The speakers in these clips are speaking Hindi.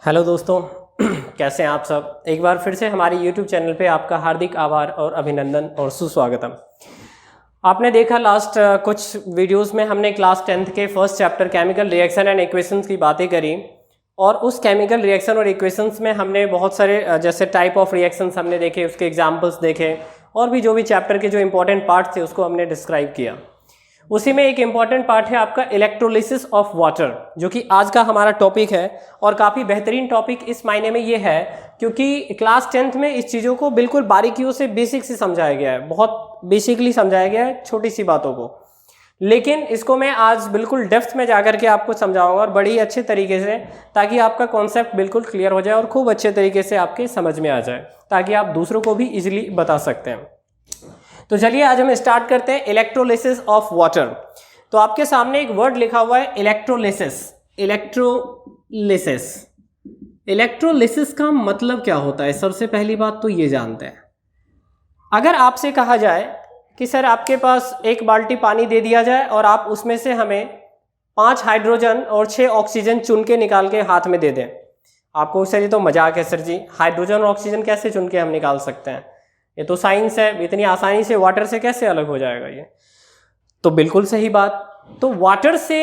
हेलो दोस्तों कैसे हैं आप सब। एक बार फिर से हमारे YouTube चैनल पे आपका हार्दिक आभार और अभिनंदन और सुस्वागतम। आपने देखा लास्ट कुछ वीडियोस में हमने क्लास 10th के first chapter chemical reaction and equations की बातें करी और उस केमिकल रिएक्शन और इक्वेशंस में हमने बहुत सारे जैसे टाइप ऑफ रिएक्शंस हमने देखे, उसके एग्जाम्पल्स देखे और भी जो भी चैप्टर के जो इंपॉर्टेंट पार्ट थे उसको हमने डिस्क्राइब किया। उसी में एक इम्पॉर्टेंट पार्ट है आपका इलेक्ट्रोलिसिस ऑफ वाटर, जो कि आज का हमारा टॉपिक है और काफ़ी बेहतरीन टॉपिक इस मायने में ये है क्योंकि क्लास 10th में इस चीज़ों को बिल्कुल बारीकियों से बेसिक से समझाया गया है, बहुत बेसिकली समझाया गया है छोटी सी बातों को, लेकिन इसको मैं आज बिल्कुल डेप्थ में जाकर के आपको समझाऊंगा और बड़ी अच्छे तरीके से, ताकि आपका कॉन्सेप्ट बिल्कुल क्लियर हो जाए और खूब अच्छे तरीके से आपके समझ में आ जाए, ताकि आप दूसरों को भी इजीली बता सकते हैं। तो चलिए आज हम स्टार्ट करते हैं इलेक्ट्रोलिसिस ऑफ वाटर। तो आपके सामने एक वर्ड लिखा हुआ है इलेक्ट्रोलिसिस। इलेक्ट्रोलिसिस इलेक्ट्रोलिसिस का मतलब क्या होता है, सबसे पहली बात तो ये जानते हैं। अगर आपसे कहा जाए कि सर आपके पास एक बाल्टी पानी दे दिया जाए और आप उसमें से हमें 5 हाइड्रोजन और 6 ऑक्सीजन चुन के निकाल के हाथ में दे दें, आपको सर ये तो मजाक है सर जी, हाइड्रोजन और ऑक्सीजन कैसे चुन के हम निकाल सकते हैं, ये तो साइंस है, इतनी आसानी से वाटर से कैसे अलग हो जाएगा ये। तो बिल्कुल सही बात। तो वाटर से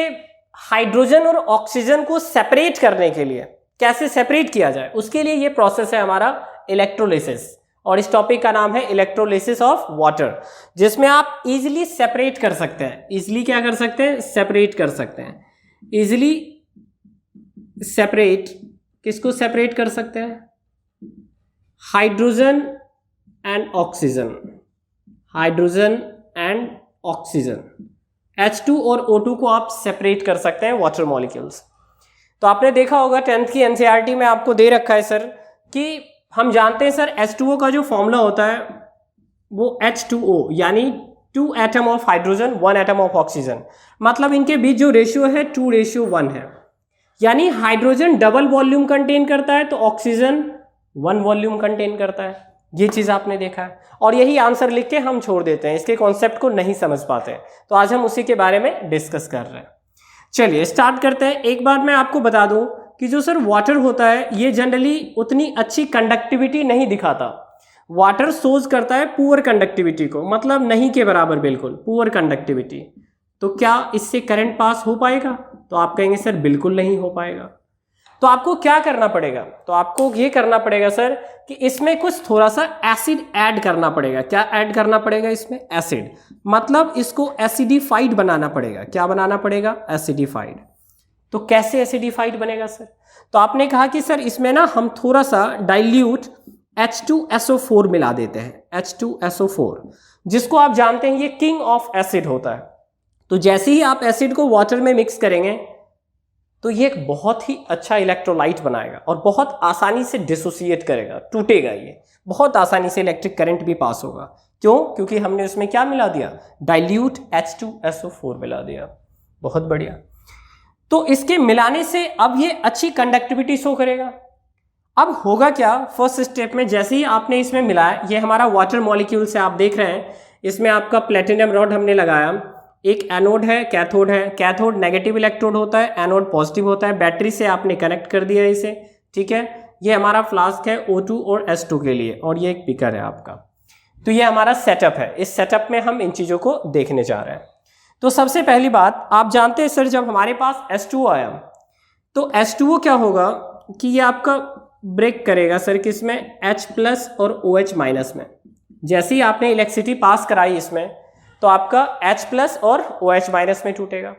हाइड्रोजन और ऑक्सीजन को सेपरेट करने के लिए कैसे सेपरेट किया जाए, उसके लिए ये प्रोसेस है हमारा इलेक्ट्रोलिसिस, और इस टॉपिक का नाम है इलेक्ट्रोलिसिस ऑफ वाटर, जिसमें आप इजीली सेपरेट कर सकते हैं। इजीली क्या कर सकते हैं, सेपरेट कर सकते हैं। इजीली सेपरेट, किसको सेपरेट कर सकते हैं, hydrogen and oxygen, hydrogen and oxygen, H2 और O2 को आप सेपरेट कर सकते हैं वाटर मॉलिक्यूल्स। तो आपने देखा होगा 10th की NCERT में आपको दे रखा है सर कि हम जानते हैं सर H2O का जो फॉर्मूला होता है वो H2O यानी 2 atom of hydrogen 1 atom of oxygen, मतलब इनके बीच जो रेशियो है 2:1 है, यानी हाइड्रोजन डबल वॉल्यूम कंटेन करता है तो ऑक्सीजन 1 वॉल्यूम कंटेन करता है। ये चीज आपने देखा है और यही आंसर लिख के हम छोड़ देते हैं, इसके कॉन्सेप्ट को नहीं समझ पाते। तो आज हम उसी के बारे में डिस्कस कर रहे हैं। चलिए स्टार्ट करते हैं। एक बार मैं आपको बता दूं कि जो सर वाटर होता है ये जनरली उतनी अच्छी कंडक्टिविटी नहीं दिखाता। वाटर शोज करता है पुअर कंडक्टिविटी को, मतलब नहीं के बराबर, बिल्कुल पुअर कंडक्टिविटी। तो क्या इससे करंट पास हो पाएगा, तो आप कहेंगे सर बिल्कुल नहीं हो पाएगा। तो आपको क्या करना पड़ेगा, तो आपको ये करना पड़ेगा सर कि इसमें कुछ थोड़ा सा एसिड ऐड करना पड़ेगा। क्या ऐड करना पड़ेगा इसमें, एसिड, मतलब इसको एसिडिफाइड बनाना पड़ेगा। क्या बनाना पड़ेगा, एसिडिफाइड। तो कैसे एसिडिफाइड बनेगा सर, तो आपने कहा कि सर इसमें ना हम थोड़ा सा डाइल्यूट H2SO4 मिला देते हैं। H2SO4 जिसको आप जानते हैं ये किंग ऑफ एसिड होता है। तो जैसे ही आप एसिड को वाटर में मिक्स करेंगे तो ये एक बहुत ही अच्छा इलेक्ट्रोलाइट बनाएगा और बहुत आसानी से डिसोसिएट करेगा, टूटेगा, ये बहुत आसानी से इलेक्ट्रिक करंट भी पास होगा। क्यों, क्योंकि हमने उसमें क्या मिला दिया, डाइल्यूट H2SO4 मिला दिया। बहुत बढ़िया। तो इसके मिलाने से अब ये अच्छी कंडक्टिविटी शो करेगा। अब होगा क्या, फर्स्ट स्टेप में जैसे ही आपने इसमें मिलाया, ये हमारा वाटर मॉलिक्यूल से आप देख रहे हैं, इसमें आपका प्लेटिनम रॉड हमने लगाया, एक एनोड है, कैथोड है। कैथोड नेगेटिव इलेक्ट्रोड होता है, एनोड पॉजिटिव होता है। बैटरी से आपने कनेक्ट कर दिया इसे, ठीक है। ये हमारा फ्लास्क है O2 और H2 के लिए, और ये एक बीकर है आपका। तो ये हमारा सेटअप है। इस सेटअप में हम इन चीज़ों को देखने जा रहे हैं। तो सबसे पहली बात, आप जानते हैं सर जब हमारे पास H2O आया तो H2O क्या होगा कि ये आपका ब्रेक करेगा सर किसमें, H+ और OH- में। जैसे ही आपने इलेक्ट्रिसिटी पास कराई इसमें तो आपका H+ और OH- में टूटेगा।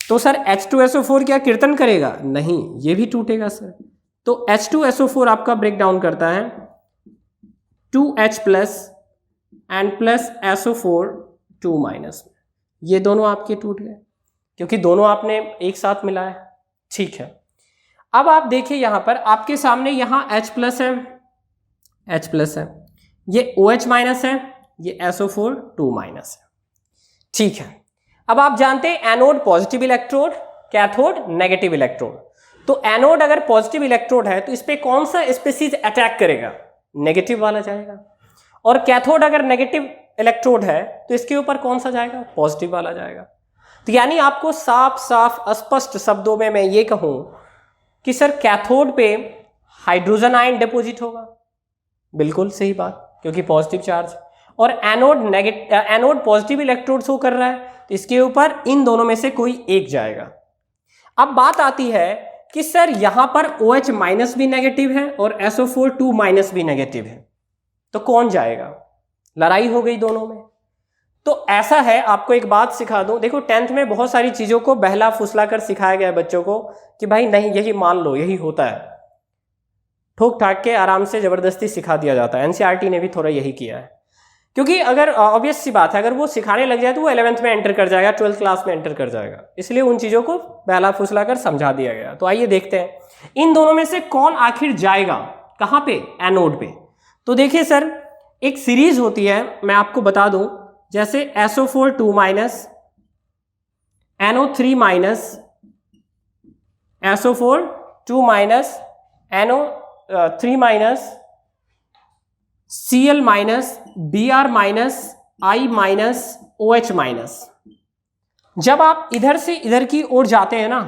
तो सर H2SO4 क्या कीर्तन करेगा, नहीं, ये भी टूटेगा सर। तो H2SO4 आपका ब्रेक डाउन करता है 2H+ एंड प्लस SO4 2-, ये दोनों आपके टूट गए क्योंकि दोनों आपने एक साथ मिलाया, ठीक है। अब आप देखिए यहां पर आपके सामने यहां H+ है, H+ है, ये OH- है, ये SO4 2- है, ठीक है। अब आप जानते हैं anode positive electrode, cathode negative electrode. तो एनोड अगर पॉजिटिव इलेक्ट्रोड है तो इस पे कौन सा स्पीसीज अटैक करेगा, नेगेटिव वाला जाएगा। और कैथोड अगर नेगेटिव इलेक्ट्रोड है तो इसके ऊपर कौन सा जाएगा, पॉजिटिव वाला जाएगा। तो यानी आपको साफ साफ स्पष्ट शब्दों में मैं ये कहूं कि सर कैथोड पे हाइड्रोजन आयन डिपॉजिट होगा। बिल्कुल सही बात, क्योंकि पॉजिटिव चार्ज। और एनोड पॉजिटिव इलेक्ट्रोड शो कर रहा है, तो इसके ऊपर इन दोनों में से कोई एक जाएगा। अब बात आती है कि सर यहां पर OH माइनस भी नेगेटिव है और SO4 2 माइनस भी नेगेटिव है, तो कौन जाएगा? लड़ाई हो गई दोनों में। तो ऐसा है, आपको एक बात सिखा दूं, देखो 10th में बहुत सारी चीजों को बहला फुसला कर सिखाया गया है बच्चों को कि भाई नहीं यही मान लो, यही होता है, ठोक ठाक के आराम से जबरदस्ती सिखा दिया जाता है। NCERT ने भी थोड़ा यही किया है, क्योंकि अगर ऑब्वियस सी बात है, अगर वो सिखाने लग जाए तो वो 11th में एंटर कर जाएगा, 12th क्लास में एंटर कर जाएगा, इसलिए उन चीजों को बहला फुसला कर समझा दिया गया। तो आइए देखते हैं इन दोनों में से कौन आखिर जाएगा कहां पे? एनोड पे। तो देखिए सर, एक सीरीज होती है, मैं आपको बता दूं, जैसे SO4 2 minus, NO3 minus, SO4 2 minus, NO3 minus, Cl minus, Br minus, I minus, OH minus. जब आप इधर से इधर की ओर जाते हैं ना,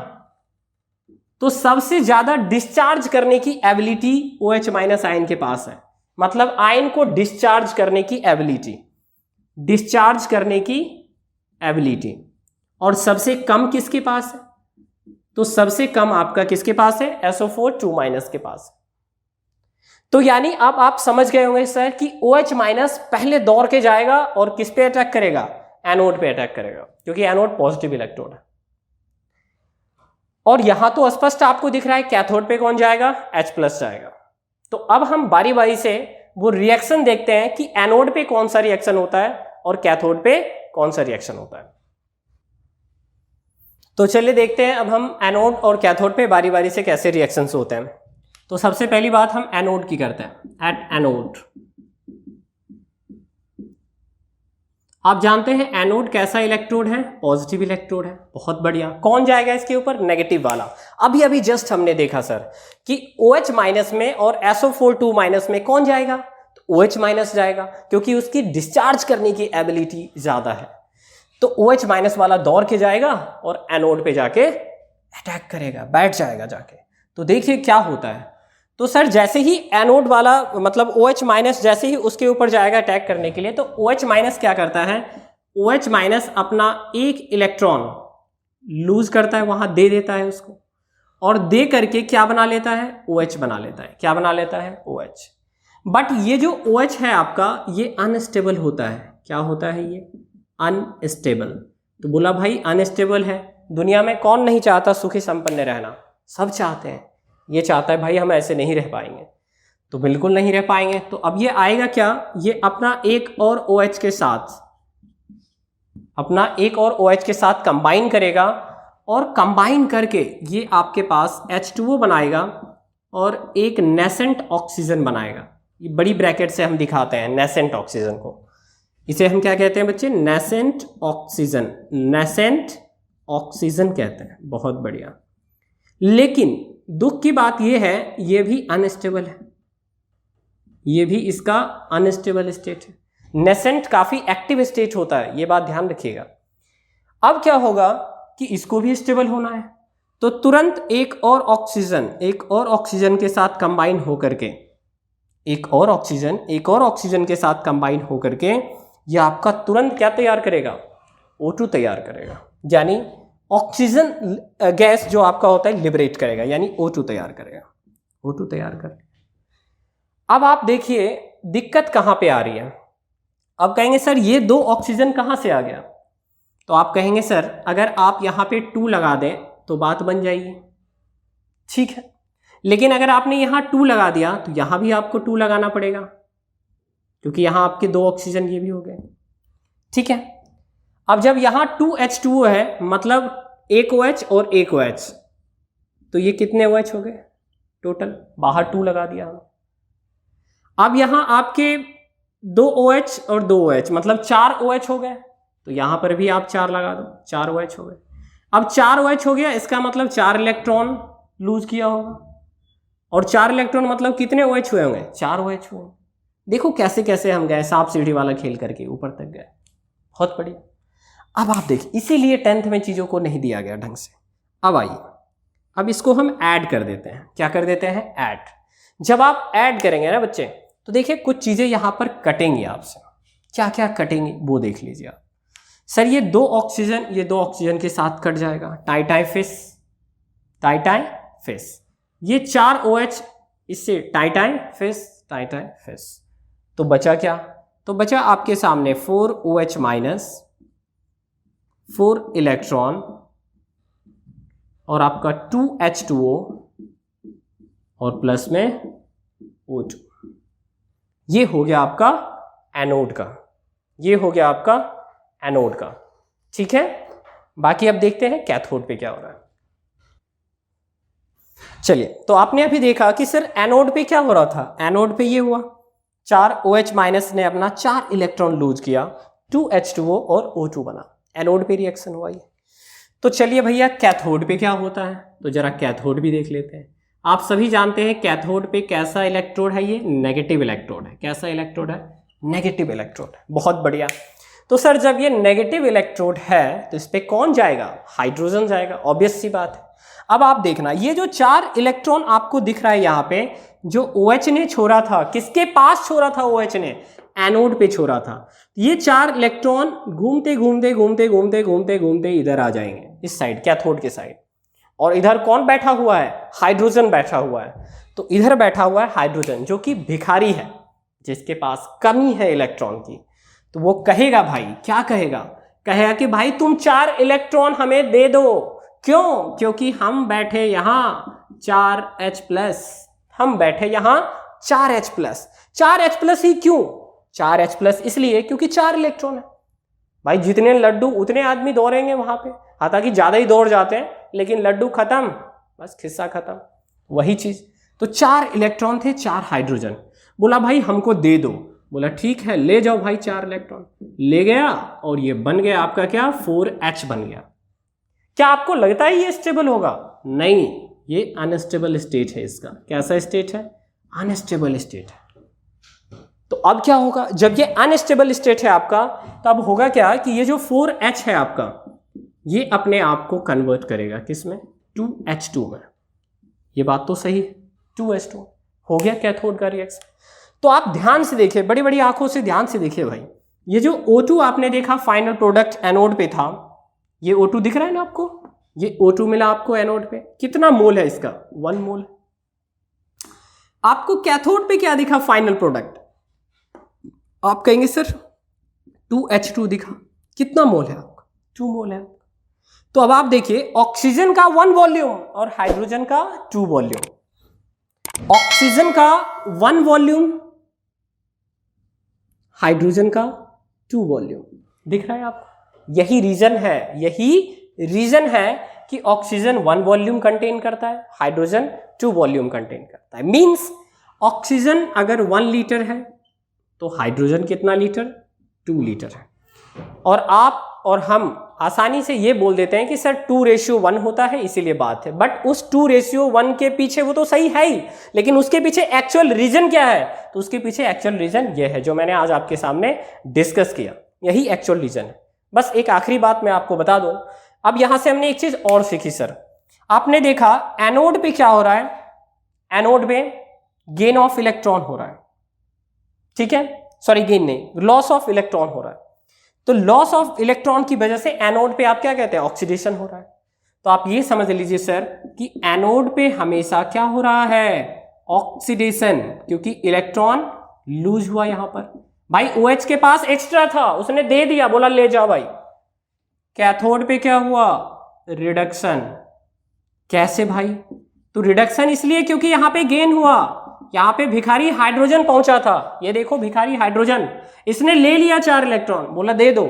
तो सबसे ज्यादा डिस्चार्ज करने की एबिलिटी OH माइनस आयन के पास है। मतलब आयन को डिस्चार्ज करने की एबिलिटी, डिस्चार्ज करने की एबिलिटी। और सबसे कम किसके पास है? तो सबसे कम आपका किसके पास है? SO4 2 माइनस के पास। तो यानी अब आप समझ गए होंगे सर कि OH माइनस पहले दौड़ के जाएगा और किस पे अटैक करेगा? एनोड पे अटैक करेगा, क्योंकि एनोड पॉजिटिव इलेक्ट्रोड है। और यहां तो स्पष्ट आपको दिख रहा है कैथोड पे कौन जाएगा? H प्लस जाएगा। तो अब हम बारी बारी से वो रिएक्शन देखते हैं कि एनोड पे कौन सा रिएक्शन होता है और कैथोड पे कौन सा रिएक्शन होता है। तो चलिए देखते हैं अब हम एनोड और कैथोड पे बारी बारी से कैसे रिएक्शंस होते हैं। तो सबसे पहली बात हम एनोड की करते हैं। एट एनोड, आप जानते हैं एनोड कैसा इलेक्ट्रोड है? पॉजिटिव इलेक्ट्रोड है। बहुत बढ़िया। कौन जाएगा इसके ऊपर? नेगेटिव वाला। अभी अभी जस्ट हमने देखा सर कि OH माइनस में और SO4 2 माइनस में कौन जाएगा? तो OH माइनस जाएगा, क्योंकि उसकी डिस्चार्ज करने की एबिलिटी ज्यादा है। तो OH माइनस वाला दौड़ के जाएगा और एनोड पे जाके अटैक करेगा, बैठ जाएगा जाके। तो देखिए क्या होता है। तो सर जैसे ही एनोड वाला मतलब OH माइनस जैसे ही उसके ऊपर जाएगा अटैक करने के लिए, तो OH माइनस क्या करता है? OH माइनस अपना एक इलेक्ट्रॉन लूज करता है, वहां दे देता है उसको, और दे करके क्या बना लेता है? OH बना लेता है। क्या बना लेता है? OH। बट ये जो OH है आपका, ये अनस्टेबल होता है। क्या होता है ये? अनस्टेबल। तो बोला भाई अनस्टेबल है, दुनिया में कौन नहीं चाहता सुखी संपन्न रहना? सब चाहते हैं। ये चाहता है भाई हम ऐसे नहीं रह पाएंगे, तो बिल्कुल नहीं रह पाएंगे। तो अब ये आएगा क्या? ये अपना एक और OH के साथ, अपना एक और OH के साथ कंबाइन करेगा, और कंबाइन करके ये आपके पास H2O बनाएगा और एक नेसेंट ऑक्सीजन बनाएगा। ये बड़ी ब्रैकेट से हम दिखाते हैं नेसेंट ऑक्सीजन को। इसे हम क्या कहते हैं बच्चे? Nascent oxygen. नेसेंट ऑक्सीजन कहते हैं। बहुत बढ़िया। लेकिन दुख की बात यह है, ये भी अनस्टेबल है, ये भी इसका अनस्टेबल स्टेट है। नेसेंट काफी एक्टिव स्टेट होता है, ये बात ध्यान रखिएगा। अब क्या होगा कि इसको भी स्टेबल होना है, तो तुरंत एक और ऑक्सीजन के साथ कंबाइन होकर के, एक और ऑक्सीजन के साथ कंबाइन होकर के ये आपका तुरंत क्या तैयार करेगा? O2 तैयार करेगा। यानी ऑक्सीजन गैस जो आपका होता है लिबरेट करेगा, यानी O2 तैयार करेगा। O2 तैयार कर। अब आप देखिए दिक्कत कहां पे आ रही है। अब कहेंगे सर ये 2 ऑक्सीजन कहां से आ गया? तो आप कहेंगे सर अगर आप यहां पे 2 लगा दें तो बात बन जाएगी, ठीक है। लेकिन अगर आपने यहां 2 लगा दिया तो यहां भी आपको 2 लगाना पड़ेगा, क्योंकि यहां आपके 2 ऑक्सीजन ये भी हो गए, ठीक है। अब जब यहां 2H2O है, मतलब एक OH और एक OH, तो ये कितने OH हो गए टोटल? बाहर 2 लगा दिया हम। अब यहां आपके 2 OH और 2 OH, मतलब 4 OH हो गए, तो यहां पर भी आप 4 लगा दो, 4 OH हो गए। अब 4 OH हो गया, इसका मतलब 4 इलेक्ट्रॉन लूज किया होगा, और 4 इलेक्ट्रॉन मतलब कितने OH हुए होंगे? 4 OH हुए। देखो कैसे कैसे हम गए, सांप सीढ़ी वाला खेल करके ऊपर तक गए। बहुत बढ़िया। अब आप देखिए, इसीलिए 10th में चीजों को नहीं दिया गया ढंग से। अब आइए अब इसको हम ऐड कर देते हैं। क्या कर देते हैं? ऐड। जब आप ऐड करेंगे ना बच्चे, तो देखिए कुछ चीजें यहां पर कटेंगी आपसे। क्या क्या कटेंगी वो देख लीजिए आप। सर ये दो ऑक्सीजन के साथ कट जाएगा, टाइटाइफिस। ये 4 OH इससे टाइटाइफिस। तो बचा क्या? तो बचा आपके सामने 4 OH माइनस, 4 इलेक्ट्रॉन और आपका 2 H2O और प्लस में O2। ये हो गया आपका एनोड का, ये हो गया आपका एनोड का। ठीक है, बाकी अब देखते हैं कैथोड पे क्या हो रहा है। चलिए, तो आपने अभी देखा कि सर एनोड पे क्या हो रहा था। एनोड पे ये हुआ, 4 OH माइनस ने अपना 4 इलेक्ट्रॉन लूज किया, 2 H2O और O2 बना, एनोड पे रिएक्शन हुआ ये। तो चलिए भैया कैथोड पे क्या होता है, तो जरा कैथोड भी देख लेते हैं। आप सभी जानते हैं कैथोड पे कैसा इलेक्ट्रोड है, ये नेगेटिव इलेक्ट्रोड है। कैसा इलेक्ट्रोड है? Negative electrode. बहुत बढ़िया। तो सर जब ये नेगेटिव इलेक्ट्रोड है तो इस पे कौन जाएगा? हाइड्रोजन जाएगा, ऑब्वियस सी बात है। अब आप देखना, ये जो 4 इलेक्ट्रॉन आपको दिख रहा है यहाँ पे, जो OH ने छोड़ा था, किसके पास छोड़ा था OH ने? एनोड पे छोड़ा था। ये 4 इलेक्ट्रॉन घूमते घूमते घूमते घूमते घूमते घूमते इधर आ जाएंगे, इस साइड, कैथोड के साइड। और इधर कौन बैठा हुआ है? हाइड्रोजन बैठा हुआ है। तो इधर बैठा हुआ है हाइड्रोजन, जो कि भिखारी है, जिसके पास कमी है इलेक्ट्रॉन की। तो वो कहेगा भाई, क्या कहेगा? कहेगा कि भाई तुम 4 इलेक्ट्रॉन हमें दे दो। क्यों? क्योंकि हम बैठे यहां 4H+, हम बैठे यहां 4H+। 4H+ ही क्यों? 4H+ इसलिए क्योंकि 4 इलेक्ट्रॉन है। भाई जितने लड्डू उतने आदमी दौड़ेंगे वहां पे, हालांकि ज्यादा ही दौड़ जाते हैं, लेकिन लड्डू खत्म, बस खिस्सा खत्म, वही चीज। तो 4 इलेक्ट्रॉन थे, 4 हाइड्रोजन। बोला भाई हमको दे दो। बोला ठीक है, ले जाओ भाई 4 इलेक्ट्रॉन। ले गया और ये बन गया आपका क्या? 4H बन गया। क्या आपको लगता है ये स्टेबल होगा? नहीं, ये अनस्टेबल स्टेट है इसका। कैसा स्टेट है? अनस्टेबल स्टेट है। तो अब क्या होगा? जब ये अनस्टेबल स्टेट है आपका, तो अब होगा क्या कि ये जो 4H है आपका, ये अपने आप को कन्वर्ट करेगा किसमें? 2H2 में। ये बात तो सही है, 2H2 हो गया कैथोड का रिएक्शन। तो आप ध्यान से देखिए, बड़ी बड़ी आंखों से ध्यान से देखिए भाई। ये जो O2 आपने देखा फाइनल प्रोडक्ट एनोड पे था, ये O2 दिख रहा है ना आपको? ये O2 मिला आपको एनोड पे। कितना मोल है इसका? 1 मोल। आपको कैथोड पे क्या दिखा फाइनल प्रोडक्ट? आप कहेंगे सर 2H2 दिखा। कितना मोल है आपका? 2 मोल है। तो अब आप देखिए, ऑक्सीजन का 1 वॉल्यूम और हाइड्रोजन का 2 वॉल्यूम। ऑक्सीजन का 1 वॉल्यूम, हाइड्रोजन का 2 वॉल्यूम। दिख रहा है आपको? यही रीजन है कि ऑक्सीजन 1 वॉल्यूम कंटेन करता है, हाइड्रोजन 2 वॉल्यूम कंटेन करता है। मींस ऑक्सीजन अगर 1 लीटर है तो हाइड्रोजन कितना लीटर? 2 लीटर है। और आप और हम आसानी से ये बोल देते हैं कि सर 2:1 होता है, इसीलिए बात है। बट उस 2:1 के पीछे, वो तो सही है ही, लेकिन उसके पीछे एक्चुअल रीजन क्या है? तो उसके पीछे एक्चुअल रीजन ये है जो मैंने आज आपके सामने डिस्कस किया। यही एक्चुअल रीजन है। बस एक आखिरी बात मैं आपको बता दूं। अब यहां से हमने एक चीज और सीखी सर। आपने देखा एनोड पे क्या हो रहा है? एनोड पे गेन ऑफ इलेक्ट्रॉन हो रहा है, ठीक है? सॉरी, गेन नहीं, लॉस ऑफ इलेक्ट्रॉन हो रहा है। तो लॉस ऑफ इलेक्ट्रॉन की वजह से एनोड पे आप क्या कहते हैं? ऑक्सीडेशन हो रहा है। तो आप ये समझ लीजिए सर कि एनोड पे हमेशा क्या हो रहा है? ऑक्सीडेशन, क्योंकि इलेक्ट्रॉन लूज हुआ यहां पर। भाई OH के पास एक्स्ट्रा था, उसने दे दिया, बोला ले जाओ भाई। कैथोड पे क्या हुआ? रिडक्शन। कैसे भाई? तो रिडक्शन इसलिए क्योंकि यहां पे गेन हुआ। यहां पे भिखारी हाइड्रोजन पहुंचा था, ये देखो भिखारी हाइड्रोजन, इसने ले लिया 4 इलेक्ट्रॉन, बोला दे दो,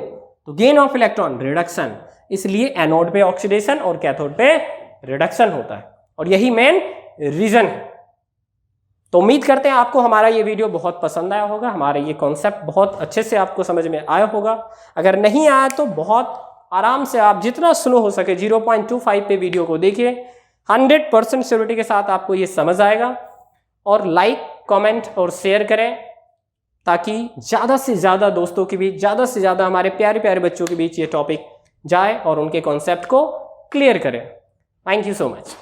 तो गेन ऑफ इलेक्ट्रॉन, रिडक्शन। इसलिए एनोड पे ऑक्सीडेशन और कैथोड पे रिडक्शन होता है, और यही मेन रीजन है। तो उम्मीद करते हैं आपको हमारा ये वीडियो बहुत पसंद आया होगा, हमारा ये कॉन्सेप्ट बहुत अच्छे से आपको समझ में आया होगा। अगर नहीं आया तो बहुत आराम से आप जितना स्लो हो सके 0.25 पे वीडियो को देखिए। 100% श्योरिटी के साथ आपको ये समझ आएगा। और लाइक, कमेंट और शेयर करें, ताकि ज़्यादा से ज़्यादा दोस्तों के बीच, ज़्यादा से ज़्यादा हमारे प्यारे प्यारे बच्चों के बीच ये टॉपिक जाए और उनके कॉन्सेप्ट को क्लियर करें। Thank you so much.